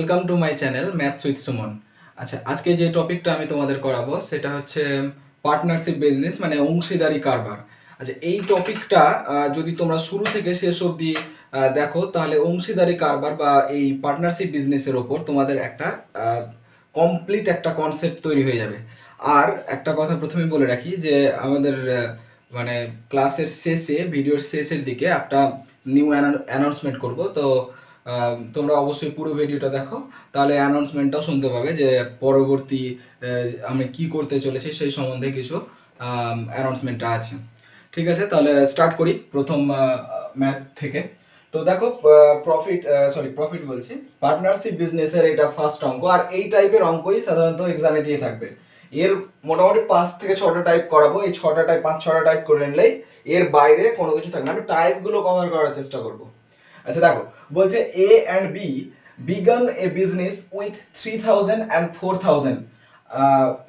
Welcome to my channel maths with Suman. আচ্ছা, আজকে যে টপিকটা আমি তোমাদের করাবো সেটা হচ্ছে পার্টনারশিপ বিজনেস, মানে অংশীদারি কারবার। আচ্ছা, এই টপিকটা যদি তোমরা শুরু থেকে শেষ অবধি দেখো, তাহলে অংশীদারি কারবার বা এই পার্টনারশিপ বিজনেসের ওপর তোমাদের একটা কমপ্লিট একটা কনসেপ্ট তৈরি হয়ে যাবে। আর একটা কথা প্রথমে বলে রাখি যে আমাদের মানে ক্লাসের শেষে, ভিডিওর শেষের দিকে একটা নিউ অ্যানাউন্সমেন্ট করব। তো তোমরা অবশ্যই পুরো ভিডিওটা দেখো, তাহলে অ্যানাউন্সমেন্টটাও শুনতে পাবে যে পরবর্তী আমি কি করতে চলেছি সেই সম্বন্ধে কিছু অ্যানাউন্সমেন্টটা আছে। ঠিক আছে, তাহলে স্টার্ট করি প্রথম ম্যাথ থেকে। তো দেখো, প্রফিট বলছি, পার্টনারশিপ বিজনেসের এটা ফার্স্ট অঙ্ক, আর এই টাইপের অঙ্কই সাধারণত এক্সামে দিয়ে থাকবে। এর মোটামুটি 5 থেকে 6টা টাইপ করাবো, এই 6টা টাইপ 5-6টা টাইপ করে নিলেই এর বাইরে কোনো কিছু থাকবে না। আমি টাইপগুলো কভার করার চেষ্টা করব। আচ্ছা দেখো, বলছে A and B began a business with 3000 and 4000,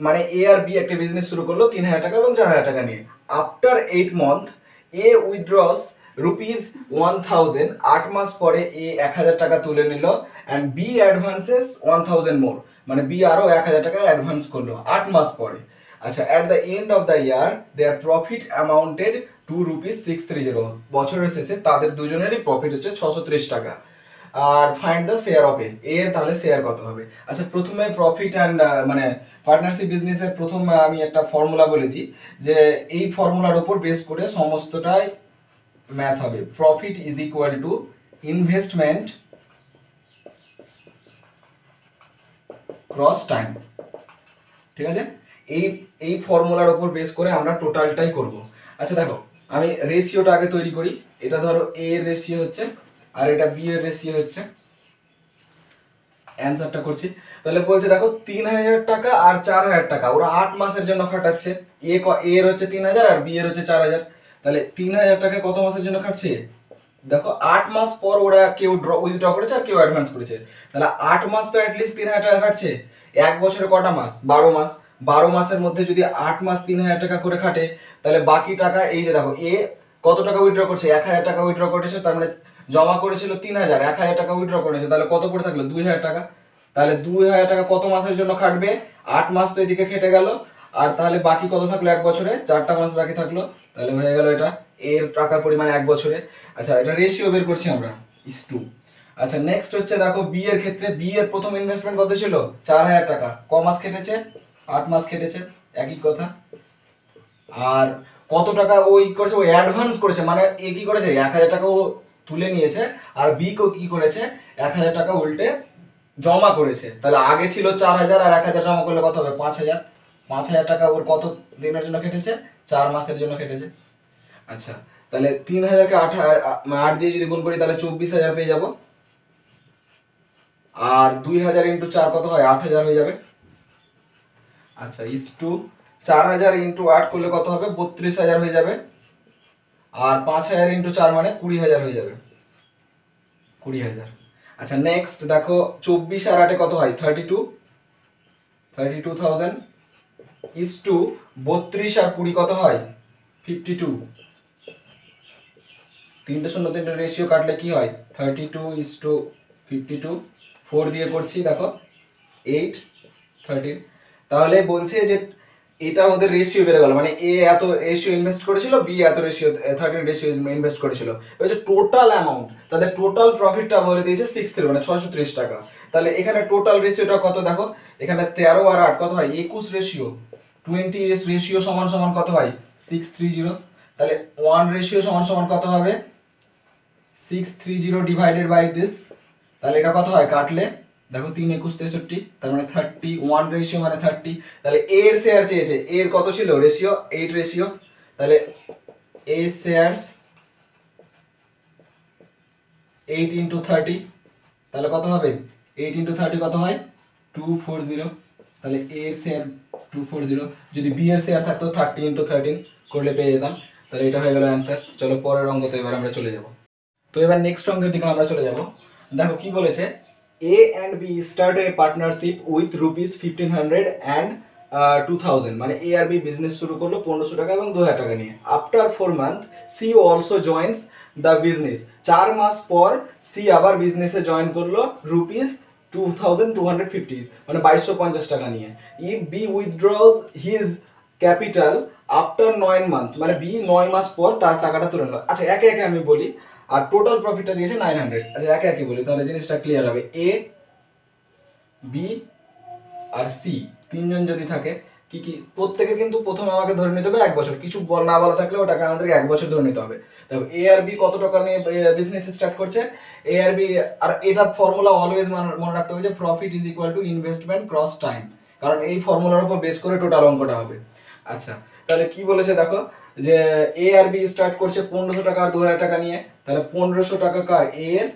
মানে এ আর বি একটা বিজনেস শুরু করলো 3000 টাকা এবং 4000 টাকা নিয়ে। আফটার 8 month এ উইথড্রস ₹1000, 8 মাস পরে এ 1000 টাকা তুলে নিল, অ্যান্ড বি অ্যাডভান্সেস 1000 মোর, মানে বি আরো 1000 টাকা অ্যাডভান্স করলো 8 মাস পরে। আচ্ছা, at the end of the year their profit amounted ₹630, বছরের শেষে তাদের দুজনেরই প্রফিট হচ্ছে 630 টাকা। আর ফাইন্ড দ্য শেয়ার অফ এর তাহলে শেয়ার কত হবে। আচ্ছা, প্রথমে প্রফিট অ্যান্ড মানে পার্টনারশিপ বিজনেসের প্রথম আমি একটা ফর্মুলা বলে দিই, যে এই ফর্মুলার উপর বেস করে সমস্তটাই ম্যাথ হবে। Profit is equal to investment cross time. ঠিক আছে, এই ফর্মুলার উপর বেস করে আমরা টোটালটাই করব। আচ্ছা দেখো, আমি রেশিওটা আগে তৈরি করি। এটা ধরো এ এর রেশিও হচ্ছে, আর এটা বি এর রেশিও হচ্ছে। অ্যান্সারটা করছি, তাহলে বলছে দেখো 3000 টাকা আর 4000 টাকা ওরা 8 মাসের জন্য খাটাচ্ছে। এর হচ্ছে 3000 আর বি এর হচ্ছে 4000। তাহলে 3000 টাকা কত মাসের জন্য খাটছে? দেখো 8 মাস পর ওরা কেউ উইথড্র করেছে আর কেউ অ্যাডভান্স করেছে। তাহলে 8 মাস তো অ্যাটলিস্ট 3000 টাকা খাটছে। এক বছরে কটা মাস? 12 মাস। 12 মাসের মধ্যে যদি 8 মাস 3000 টাকা করে খাটে, তাহলে বাকি টাকা এই যে দেখো এ কত টাকা উইথড্র করছে? 1000 টাকা উইথড্র করেছে, তার মানে জমা করেছিল 3000, 1000 টাকা উইথড্র করেছে, তাহলে কত পড়ে থাকলো? 2000 টাকা। তাহলে 2000 টাকা কত মাসের জন্য খাটবে? 8 মাস তো এদিকে খেটে গেল, আর তাহলে বাকি কত থাকলো? এক বছরে 4টা মাস বাকি থাকলো, তাহলে হয়ে গেল এটা এর টাকার পরিমাণ এক বছরে। আচ্ছা, এটা রেশিও বের করছি আমরা, ইস টু। আচ্ছা, নেক্সট হচ্ছে দেখো বি এর ক্ষেত্রে, বি এর প্রথম ইনভেস্টমেন্ট কত ছিল? 4000 টাকা। ক মাস খেটেছে? 8 মাস খেটেছে, একই কথা। আর কত টাকা ওই করেছে? ও অ্যাডভান্স করেছে, মানে এ কি করেছে? 1000 টাকা ও তুলে নিয়েছে, আর বি কি করেছে? 1000 টাকা উল্টে জমা করেছে। তাহলে আগে ছিল 4000, আর 1000 জমা করলে কত হবে? 5000। 5000 টাকা ওর কত দিনের জন্য কেটেছে? 4 মাসের জন্য কেটেছে। আচ্ছা, তাহলে 3000কে 8 দিয়ে যদি গুণ করি তাহলে 24000 পেয়ে যাব, আর 2000 ইন্টু 4 কত হয়? 8000 হয়ে যাবে। আচ্ছা, ইস টু 4000 ইন্টু 8 করলে কত হবে? 32000 হয়ে যাবে, আর 5000 ইন্টু 4 মানে 20000 হয়ে যাবে, 20000। আচ্ছা, নেক্সট দেখো 24 আর 8 কত হয়? 32,000 ইস টু 32 আর 20 কত হয়? 52। 3টে 0 3টে রেশিও কাটলে কি হয়? 32:52। 4 দিয়ে করছি, দেখো 8, 13। তাহলে বলছে যে এটা ওদের রেশিও বেড়ে গেল, মানে এ এত রেশিও ইনভেস্ট করেছিল, বি এত রেশিও 13 রেশিও ইনভেস্ট করেছিল। হচ্ছে টোটাল অ্যামাউন্ট, তাদের টোটাল প্রফিটটা বলে দিয়েছে 630, মানে 630 টাকা। তাহলে এখানে টোটাল রেশিওটা কত? দেখো এখানে 13 আর 8 কত হয়? 21 রেশিও। 20 রেশিও সমান সমান কত হয়? 630। তাহলে 1 রেশিও সমান সমান কত হবে? 630 ডিভাইডেড বাই দিস। তাহলে এটা কত হয় কাটলে? দেখো 3 21 63, তার মানে 31 রেশিও মানে 30। তাহলে এর শেয়ার চেয়েছে, এর কত ছিল রেশিও? 8 রেশিও। তাহলে এ শেয়ারস 8 ইন্টু 30, তাহলে কত হবে? 8 ইন্টু 30 কত হয়? 240। তাহলে এর শেয়ার 240। যদি বি এর শেয়ার থাকতো 30 ইন্টু 13 করলে পেয়ে যেতাম। তাহলে এটা হয়ে গেল অ্যান্সার। চলো পরের অঙ্কতে এবার আমরা চলে যাব। তো এবার নেক্সট অঙ্কের দিকে আমরা চলে যাব। দেখো কি বলেছে, A and B start a partnership with ₹1500 and 2000, মানে এ আর বি বিজনেস শুরু করলো 1500 টাকা এবং 2000 টাকা নিয়ে। After 4 month C also joins the business, 4 মাস পর সি আবার বিজনেসে জয়েন করলো 2250 মানে 2250 টাকা নিয়ে। If B withdraws his capital after 9 month মানে বি 9 মাস পর তার টাকাটা তুলে নিল। আচ্ছা একে একে আমি বলি, আর টোটাল প্রফিটটা দিয়েছে 900। আচ্ছা একে একে বলি তাহলে জিনিসটা ক্লিয়ার হবে। এ, বি আর সি তিনজন যদি থাকে, কি কি প্রত্যেকে কিন্তু প্রথমে আমাকে ধরে নিতে হবে 1 বছর, কিছু না বলা থাকলে ওটাকে আমাদেরকে 1 বছর ধরে নিতে হবে। তবে এ আর বি কত টাকা নিয়ে বিজনেস স্টার্ট করছে, এ আর বি, আর এটা ফর্মুলা অলওয়েজ মনে রাখতে হবে যে profit is equal to investment cross time, কারণ এই ফর্মুলার উপর বেস করে টোটাল অঙ্কটা হবে। আচ্ছা তাহলে কি বলেছে দেখো, যে এ আর বি স্টার্ট করছে 1500 টাকা আর 2000 টাকা নিয়ে, তাহলে 1500 টাকা কার এ এর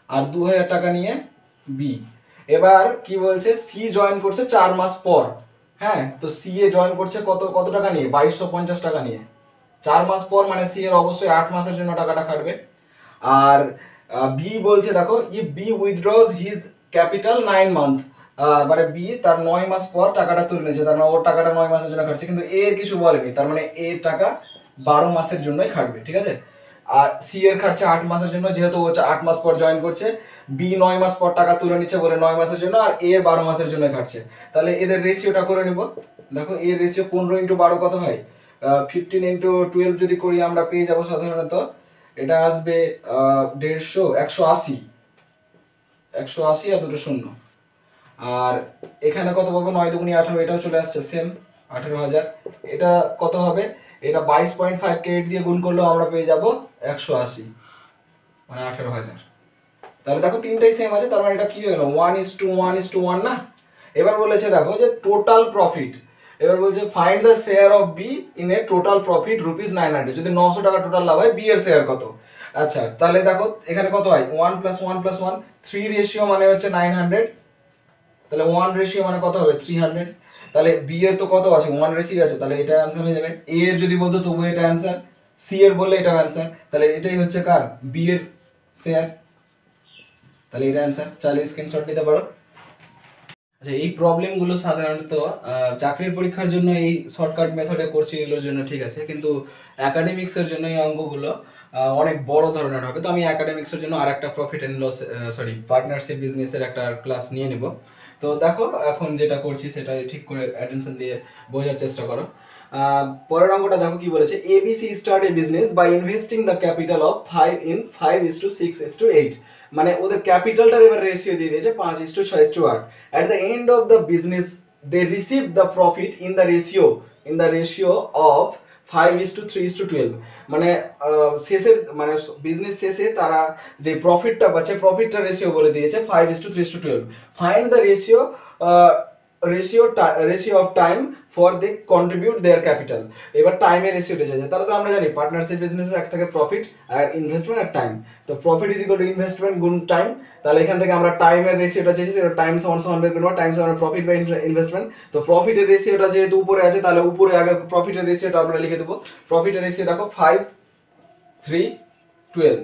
আর 2000 টাকা নিয়ে বি। এবার কি বলছে সি জয়েন করছে 4 মাস পর, হ্যাঁ তো সি এ জয়েন করছে কত কত টাকা নিয়ে 2250 টাকা নিয়ে 4 মাস পর, মানে সি এর অবশ্যই 8 মাসের জন্য টাকাটা কাটবে। আর বি বলছে দেখো if B withdraws his capital 9 month, মানে বি তার 9 মাস পর টাকাটা তুলে নিয়েছে, তার মানে ওর টাকাটা 9 মাসের জন্য খাটছে, কিন্তু এ এর কিছু বলেনি, তার মানে এ টাকা 12 মাসের জন্যই খাটবে, ঠিক আছে। আর সি এর খাটছে 8 মাসের জন্য, যেহেতু ও 8 মাস পর জয়েন করছে, বি 9 মাস পর টাকা তুলে নিচ্ছে বলে 9 মাসের জন্য, আর এ 12 মাসের জন্য খাটছে। তাহলে এদের রেশিওটা করে নিব। দেখো এর রেশিও 15 ইন্টু 12 কত হয়, 15 ইন্টু 12 যদি করি আমরা পেয়ে যাবো সাধারণত এটা আসবে 150, 180, 180 আর দুটো শূন্য। আর এখানে কত পাবো 9 দুগুনি 18, এটাও চলে আসছে সেম 18,000। এটা কত হবে, এটা 22.5 ক্রেডিট দিয়ে গুণ করলেও আমরা পেয়ে যাব 180 মানে 18,000। তাহলে দেখো তিনটাই সেম আছে, তার মানে এটা কি হলো 1:1:1 না। এবার বলেছে দেখো যে টোটাল প্রফিট, এবার বলছে find the share of be in a total profit ₹900, যদি 900 টাকা টোটাল লাভ হয় বি এর শেয়ার কত। আচ্ছা তাহলে দেখো এখানে কত হয় 1 + 1 + 1, 3 রেশিও মানে হচ্ছে 900, তাহলে 1 রেশিও মানে কত হবে 300। তাহলে বি এর তো কত আছে 1 রেশিও আছে, তাহলে এটা অ্যান্সার হয়ে যাবে। এ এর যদি বলতো তবু এটা অ্যান্সার, সি এর বললে এটা অ্যান্সার, তাহলে এটাই হচ্ছে কার বি এর শেয়ার, তাহলে এটা অ্যান্সার। চাইলে স্ক্রিনশট নিতে পারো। আচ্ছা এই প্রবলেমগুলো সাধারণত চাকরির পরীক্ষার জন্য এই শর্টকাট মেথডে করছি এগুলোর জন্য ঠিক আছে, কিন্তু অ্যাকাডেমিক্সের জন্য এই অঙ্কগুলো অনেক বড় ধরনের হবে। তো আমি অ্যাকাডেমিক্সের জন্য আর একটা প্রফিট অ্যান্ড লস পার্টনারশিপ বিজনেসের একটা ক্লাস নিয়ে নেব। তো দেখো এখন যেটা করছি সেটা ঠিক করে অ্যাটেনশন দিয়ে বোঝার চেষ্টা করো। পরের অঙ্কটা দেখো কি বলেছে, ABC start a business by investing the capital of 5:6:8, মানে ওদের ক্যাপিটালটার এবার রেশিও দিয়ে দিয়েছে 5:6:8। at the end of the business they receive the profit in the ratio of 5:3:12, মানে শেষের মানে বিজনেস শেষে তারা যে প্রফিটটা পাচ্ছে প্রফিটটা রেশিও বলে দিয়েছে 5:3:12। Find the ratio of time for they contribute their capital. এবার টাইমের রেশিওটা চাইছে, তাহলে তো আমরা জানি পার্টনারশিপ বিজনেসে এক থাকে প্রফিট আর ইনভেস্টমেন্ট আর টাইম, তো profit is equal to investment গুণ টাইম। তাহলে এখান থেকে আমরা টাইমের রেশিওটা চাইছি, সেটা টাইম সমান বের করব, টাইম সমান প্রফিট বাই ইনভেস্টমেন্ট। তো প্রফিটের রেশিওটা যেহেতু উপরে আছে তাহলে উপরে আগে প্রফিটের রেশিওটা আমরা লিখে দেবো। প্রফিটের রেশিও দেখো 5:3:12।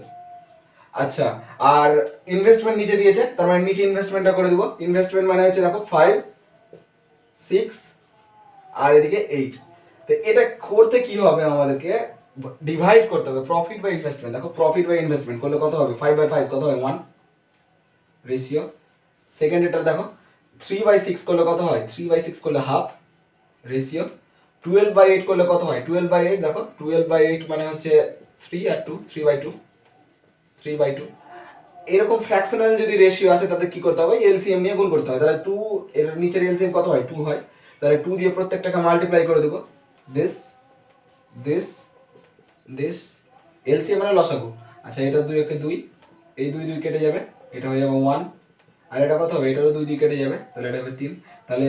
আচ্ছা আর ইনভেস্টমেন্ট নিচে দিয়েছে, তার মানে নিচে ইনভেস্টমেন্টটা করে দেবো। ইনভেস্টমেন্ট মানে হচ্ছে দেখো 5, 6 আর এদিকে 8। তো এটা করতে কি হবে আমাদেরকে ডিভাইড করতে হবে প্রফিট বাই ইনভেস্টমেন্ট। দেখো প্রফিট বাই ইনভেস্টমেন্ট করলে কত হবে 5/5 কত হয় 1 রেশিও। সেকেন্ড এটা দেখো 3/6 করলে কত হয় 3/6 করলে হাফ রেশিও। 12/8 করলে কত হয় 12/8, দেখো 12/8 মানে হচ্ছে 3 আর 2 3/2। এরকম ফ্র্যাকশনাল যদি রেশিও আসে তাতে কি করতে হবে এলসিএম নিয়ে গুণ করতে হয়। তাহলে 2 এর নিচের এলসিএম কত হয় 2 হয়, তাহলে 2 দিয়ে প্রত্যেকটাকে মাল্টিপ্লাই করে দেবো। দিস এলসিএম মানে লসাগু। আচ্ছা এটা 2 একে 2, এই 2 2 কেটে যাবে, এটা হয়ে যাবে 1, আর এটা কত হবে এটারও 2 2 কেটে যাবে, তাহলে এটা হবে 3। তাহলে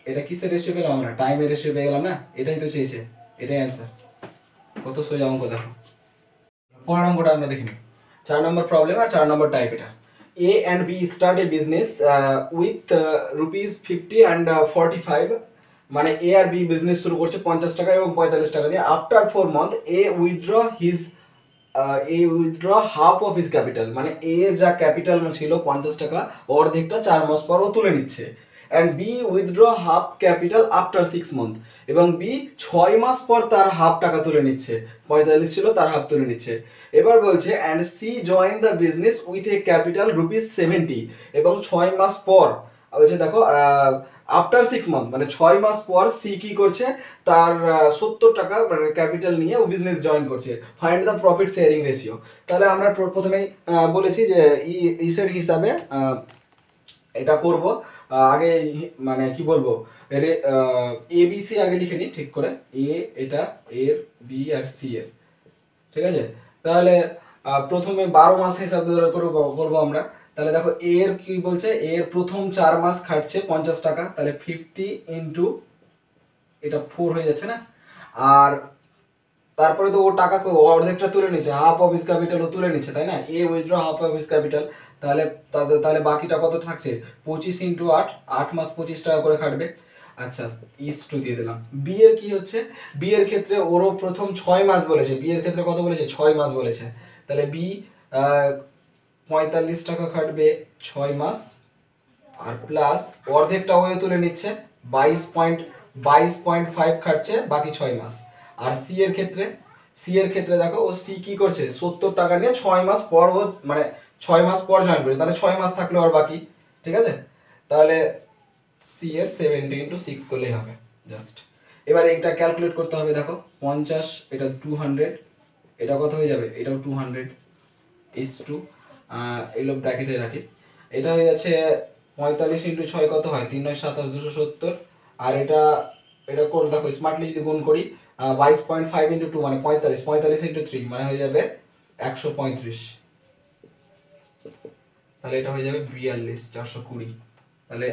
এটা কিসের রেশিও পেলাম আমরা টাইমের রেশিও পেয়ে গেলাম না, এটাই তো চেয়েছে, এটাই অ্যান্সার। কত সোজা অঙ্ক দেখো। পরের অঙ্কটা আমরা দেখি 4 নম্বর প্রবলেম আর 4 নম্বর টাইপ। এটা A and B start a business with ₹50 and 45, মানে A আর B বিজনেস শুরু করছে 50 টাকা এবং 45 টাকা দিয়ে। After 4 month A withdraw half of his capital, মানে A এর যা ক্যাপিটাল ছিল 50 টাকা অর্ধেকটা 4 মাস পর ও তুলে নিচ্ছে। And B withdraw half capital after 6 month, এবং বি 6 মাস পর তার হাফ টাকা তুলে নিচ্ছে, 45 ছিল তার হাফ তুলে নিচ্ছে। এবার বলছে and C join the business with a capital ₹70, এবং 6 মাস পর বলছে দেখো আফটার 6 মান্থ মানে 6 মাস পর সি কি করছে, তার 70 টাকা মানে ক্যাপিটাল নিয়ে ও বিজনেস জয়েন করছে। Find the profit sharing ratio. তাহলে আমরা প্রথমেই বলেছি যে ইসের হিসাবে এটা করব। আগে মানে কি বলবো, এ বি সি আগে লিখে নিই ঠিক করে, এ এটা এর, বি আর সি এর, ঠিক আছে। তাহলে প্রথমে 12 মাস হিসাব ধরে করবো আমরা। তাহলে দেখো এর কি বলছে, এর প্রথম 4 মাস খাটছে 50 টাকা, তাহলে 50 ইন্টু এটা 4 হয়ে যাচ্ছে না। আর তারপরে তো ও টাকা অর্ধেকটা তুলে নিচ্ছে, হাফ অফ হিস ক্যাপিটালও তুলে নিচ্ছে, তাই না, A withdraw half of his capital. তাহলে তাহলে বাকিটা কত থাকছে, 25 ইন্টু 8, 8 মাস 25 টাকা করে খাটবে। আচ্ছা ইস টু দিয়ে দিলাম। বি এর কি হচ্ছে, বি এর ক্ষেত্রে ওরও প্রথম 6 মাস বলেছে, বি এর ক্ষেত্রে কত বলেছে, 6 মাস বলেছে। তাহলে বি 45 টাকা খাটবে 6 মাস, আর প্লাস অর্ধেকটা ওয়ে তুলে নিচ্ছে, 22.5 খাটছে বাকি 6 মাস। আর সি এর ক্ষেত্রে, সি এর ক্ষেত্রে দেখো ও সি কি করছে, 70 টাকা নিয়ে 6 মাস পর ও মানে 6 মাস পর জয়েন করে, তাহলে 6 মাস থাকলো আর বাকি, ঠিক আছে। তাহলে সি এর 70 ইন্টু 6 করলেই হবে জাস্ট। এবার এটা ক্যালকুলেট করতে হবে, দেখো 50, এটা 200, এটা কত হয়ে যাবে, এটাও 200 ইস টু এগুলো ব্র্যাকেটে রাখি, এটা হয়ে যাচ্ছে 45 ইন্টু 6 কত হয়, 3 9 27 270। আর এটা এটা করে দেখো স্মার্টলি যদি গুণ করি, 22.5 ইন্টু 2 মানে 45, 45 ইন্টু 3 মানে হয়ে যাবে 135, তাহলে এটা হয়ে যাবে 42 420। তাহলে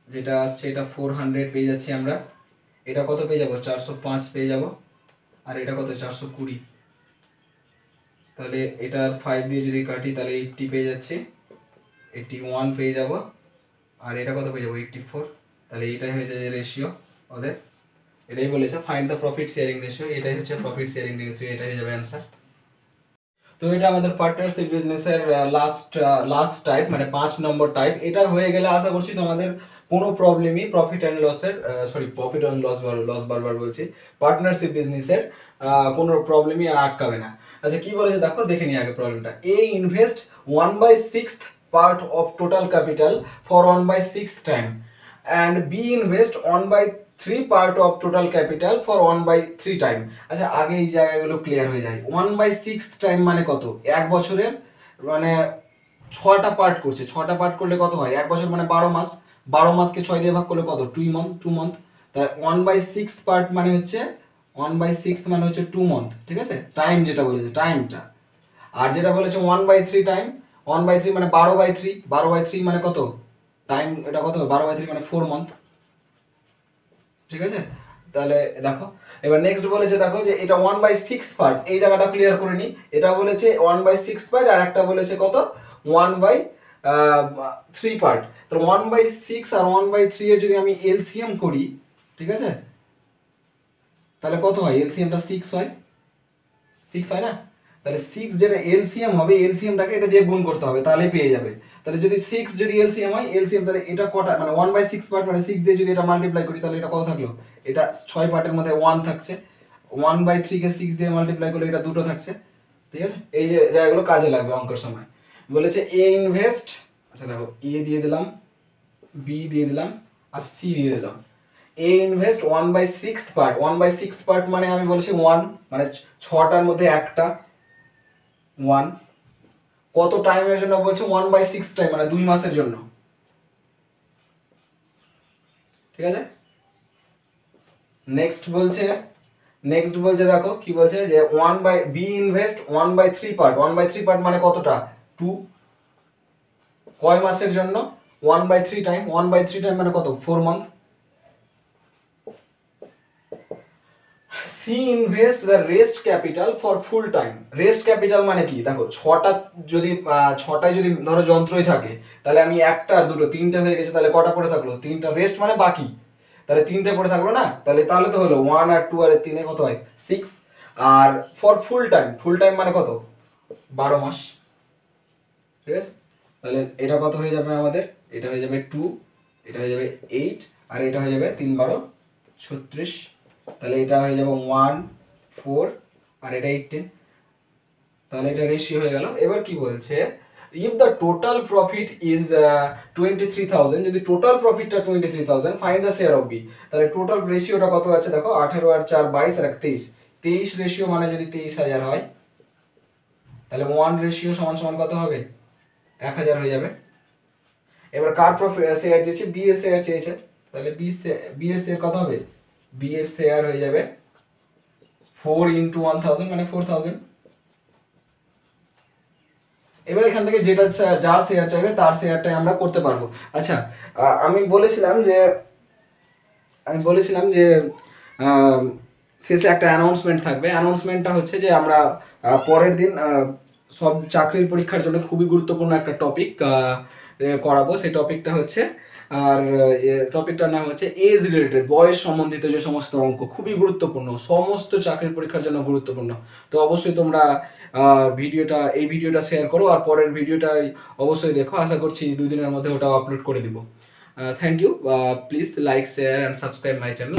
যেটা আসছে এটা 400 পেয়ে যাচ্ছি আমরা, এটা কত পেয়ে যাব, 405 পেয়ে যাব, আর এটা কত 420। তাহলে এটার 5 দিয়ে যদি কাটি তাহলে 80 পেয়ে যাচ্ছে, 81 পেয়ে যাব, আর এটা কত পেয়ে যাবো 84। তাহলে এইটাই হয়ে যায় রেশিও ওদের, এটাই বলেছে find the profit sharing ratio, এটাই হচ্ছে প্রফিট শেয়ারিং রেশিও, এটাই হয়ে যাবে অ্যান্সার। তো এটা আমাদের পার্টনারশিপ বিজনেসের লাস্ট টাইপ মানে 5 নম্বর টাইপ। এটা হয়ে গেলে আশা করছি তোমাদের কোনো প্রবলেমই প্রফিট অ্যান্ড লসের প্রফিট অ্যান্ড লস বারবার বলছি, পার্টনারশিপ বিজনেসের কোনো প্রবলেমই আটকাবে না। আচ্ছা কি বলেছে দেখো, দেখে নিই আগে প্রবলেমটা। A invest 1/6 part of total capital for 1/6 time, and B invest 1/3 part of total capital for 1/3 time. আচ্ছা আগে এই জায়গাগুলো ক্লিয়ার হয়ে যায়। 1/6 টাইম মানে কত, 1 বছরের মানে 6টা পার্ট করছে, 6টা পার্ট করলে কত হয়, 1 বছর মানে 12 মাস, 12 মাসকে 6 দিয়ে ভাগ করলে কত, 2 মান্থ। তাই 1/6 পার্ট মানে হচ্ছে 1/6 মানে হচ্ছে 2 মান্থ, ঠিক আছে, টাইম যেটা বলেছে টাইমটা। আর যেটা বলেছে 1/3 টাইম, 1/3 মানে 12/3, 12/3 মানে কত টাইম, এটা কত 12/3 মানে 4 মান্থ, ঠিক আছে। তাহলে দেখো এবার নেক্সট বলেছে দেখো যে এটা 1/6 পার্ট, এই জায়গাটা ক্লিয়ার করে নি। এটা বলেছে 1/6 পার্ট, আর একটা বলেছে কত 1/3 পার্ট। তো 1/6 আর 1/3 এর যদি আমি এলসিএম করি, ঠিক আছে, তাহলে কত হয়, এলসিএমটা 6 হয়, 6 হয় না। তাহলে 6 যেটা এলসিএম হবে, এলসিএমটাকে এটা দিয়ে গুণ করতে হবে তাহলেই পেয়ে যাবে। তাহলে যদি 6 যদি এলসিএম হয়, এলসিএম তাহলে এটা কটা মানে 1/6 পার্ট মানে 6 দিয়ে যদি এটা মাল্টিপ্লাই করি তাহলে এটা কত থাকলো, এটা 6 পার্টের মধ্যে 1 থাকছে, 1/3 কে 6 দিয়ে মাল্টিপ্লাই করলে এটা 2টো থাকছে, ঠিক আছে। এই যে জায়গাগুলো কাজে লাগবে অঙ্কের সময়। বলেছে এ ইনভেস্ট, আচ্ছা দেখো এ দিয়ে দিলাম, বি দিয়ে দিলাম, আর সি দিয়ে দিলাম। এ ইনভেস্ট 1/6 পার্ট, 1/6 পার্ট মানে আমি বলেছি 1 মানে 6টার মধ্যে একটা 1, কত টাইমের জন্য বলছে 1/6 টাইম মানে 2 মাসের জন্য, ঠিক আছে। নেক্সট বলছে দেখো কি বলছে যে বি ইনভেস্ট 1/3 পার্ট, 1/3 পার্ট মানে কতটা 2, কয় মাসের জন্য 1/3 টাইম, 1/3 টাইম মানে কত 4 month. C invest the rest capital for full time, rest capital মানে কি দেখো, 6টায় যদি ধরো যন্ত্রই থাকে, তাহলে আমি একটা আর দুটো 3টে হয়ে গেছে, তাহলে কটা পড়ে থাকলো 3টা, রেস্ট মানে বাকি, তাহলে 3টে পড়ে থাকলো না, তাহলে তো হলো 1 আর 2 আর 3 কত হয় 6। আর ফর ফুল টাইম মানে কত 12 মাস, ঠিক আছে। তাহলে এটা কত হয়ে যাবে আমাদের, এটা হয়ে যাবে 2 এটা হয়ে যাবে 8, আর এটা হয়ে যাবে 3 12 36, তাহলে এটা হয়ে যাবে 1 4, আর এটা 18, তাহলে এটা রেশিও হয়ে গেল। এবার কি বলছে, if the total profit is 23,000, যদি টোটাল প্রফিটটা 23,000, find the share of B. তাহলে টোটাল রেশিওটা কত আছে দেখো, 18 আর 4 22 আর 23, 23 রেশিও মানে যদি 23,000 হয়, তাহলে 1 রেশিও সমান সমান কত হবে, 1000 হয়ে যাবে। এবার কার প্রফিট শেয়ার চেয়েছে, বি এর শেয়ার চেয়েছে, তাহলে বি এর শেয়ার কত হবে, বি এর শেয়ার হয়ে যাবে 4 ইন্টু 1000 মানে 4000। এবার এখান থেকে যেটা যার শেয়ার চাইবে তার শেয়ারটাই আমরা করতে পারবো। আচ্ছা, আমি বলেছিলাম যে শেষে একটা অ্যানাউন্সমেন্ট থাকবে। অ্যানাউন্সমেন্টটা হচ্ছে যে আমরা পরের দিন সব চাকরির পরীক্ষার জন্য খুবই গুরুত্বপূর্ণ একটা টপিক করাবো। সেই টপিকটা হচ্ছে, আর টপিকটার নাম হচ্ছে এজ রিলেটেড, বয়স সম্বন্ধিত যে সমস্ত অঙ্ক, খুবই গুরুত্বপূর্ণ, সমস্ত চাকরির পরীক্ষার জন্য গুরুত্বপূর্ণ। তো অবশ্যই তোমরা এই ভিডিওটা শেয়ার করো, আর পরের ভিডিওটা অবশ্যই দেখো। আশা করছি 2 দিনের মধ্যে ওটাও আপলোড করে দিব। Thank you, please like, share and subscribe my channel.